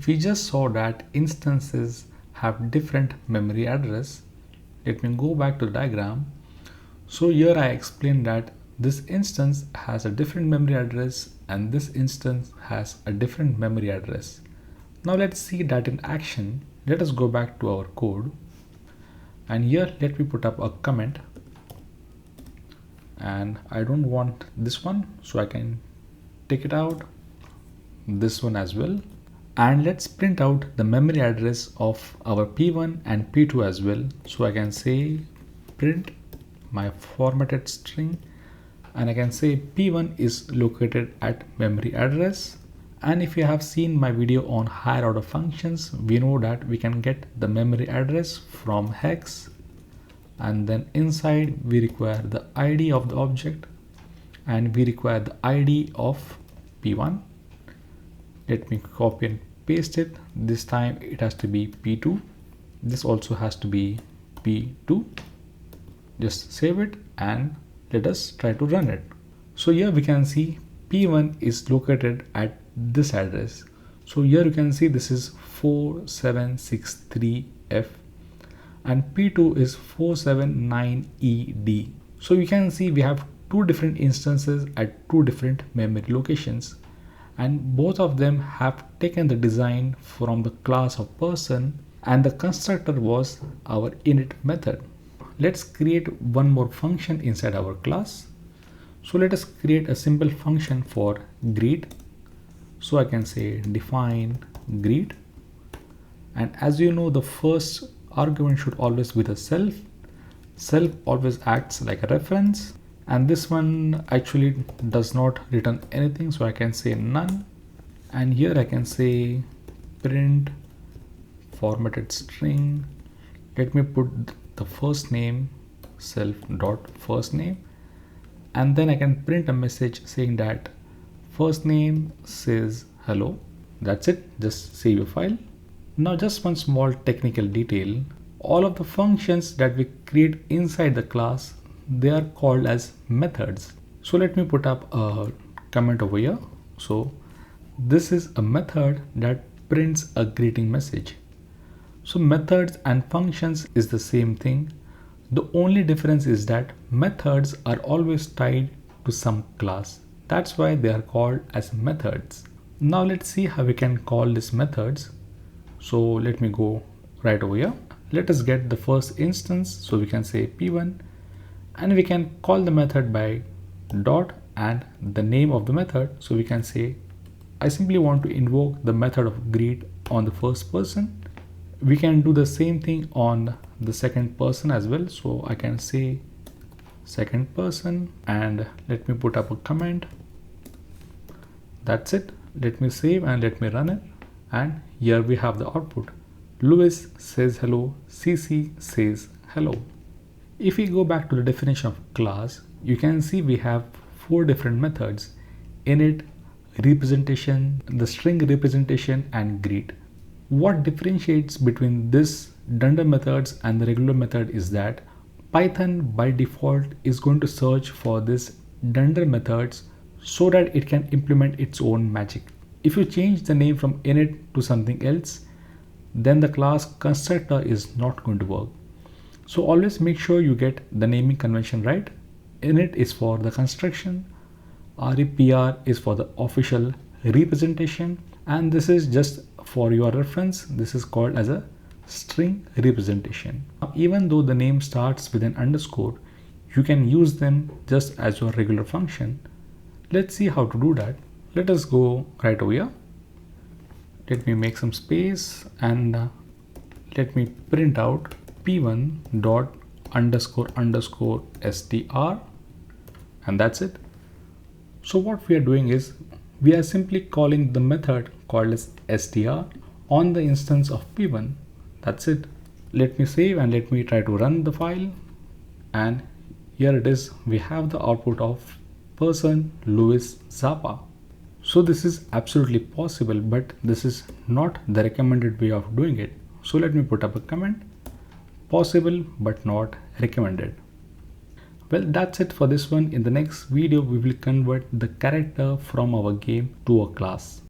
We just saw that instances have different memory address. Let me go back to the diagram. So here I explained that this instance has a different memory address and this instance has a different memory address. Now let's see that in action. Let us go back to our code, and here let me put up a comment, and I don't want this one, so I can take it out, this one as well. And let's print out the memory address of our P1 and P2 as well. So I can say print my formatted string, and I can say P1 is located at memory address. And if you have seen my video on higher order functions, we know that we can get the memory address from hex, and then inside we require the ID of the object, and we require the ID of P1. Let me copy and paste it. This time it has to be P2. This also has to be P2. Just save it and let us try to run it. So here we can see P1 is located at this address. So here you can see this is 4763F and P2 is 479ED. So you can see we have two different instances at two different memory locations, and both of them have taken the design from the class of person, and the constructor was our init method. Let's create one more function inside our class. So let us create a simple function for greet. So I can say define greet, and as you know, the first argument should always be the self. Self always acts like a reference, and this one actually does not return anything, so I can say none. And here I can say print formatted string. Let me put the first name self dot first name, and then I can print a message saying that first name says hello. That's it. Just save your file. Now just one small technical detail. All of the functions that we create inside the class, they are called as methods. So let me put up a comment over here. So this is a method that prints a greeting message. So methods and functions is the same thing. The only difference is that methods are always tied to some class. That's why they are called as methods. Now let's see how we can call these methods. So let me go right over here. Let us get the first instance. So we can say P1, and we can call the method by dot and the name of the method. So we can say I simply want to invoke the method of greet on the first person. We can do the same thing on the second person as well. So I can say second person, and let me put up a comment. That's it. Let me save and let me run it, and here we have the output. Louis says hello, CC says hello. If we go back to the definition of class, you can see we have four different methods: init, representation, the string representation, and greet. What differentiates between this dunder methods and the regular method is that Python by default is going to search for this dunder methods so that it can implement its own magic. If you change the name from init to something else, then the class constructor is not going to work. So always make sure you get the naming convention right. Init is for the construction, REPR is for the official representation, and this is just for your reference, this is called as a string representation. Now, even though the name starts with an underscore, you can use them just as your regular function. Let's see how to do that. Let us go right over here. Let me make some space, and let me print out p1 dot underscore underscore str, and that's it. So what we are doing is we are simply calling the method called as str on the instance of p1. That's it. Let me save and let me try to run the file, and here it is. We have the output of person Louis Zappa. So this is absolutely possible, but this is not the recommended way of doing it. So let me put up a comment: possible but not recommended. Well, that's it for this one. In the next video, we will convert the character from our game to a class.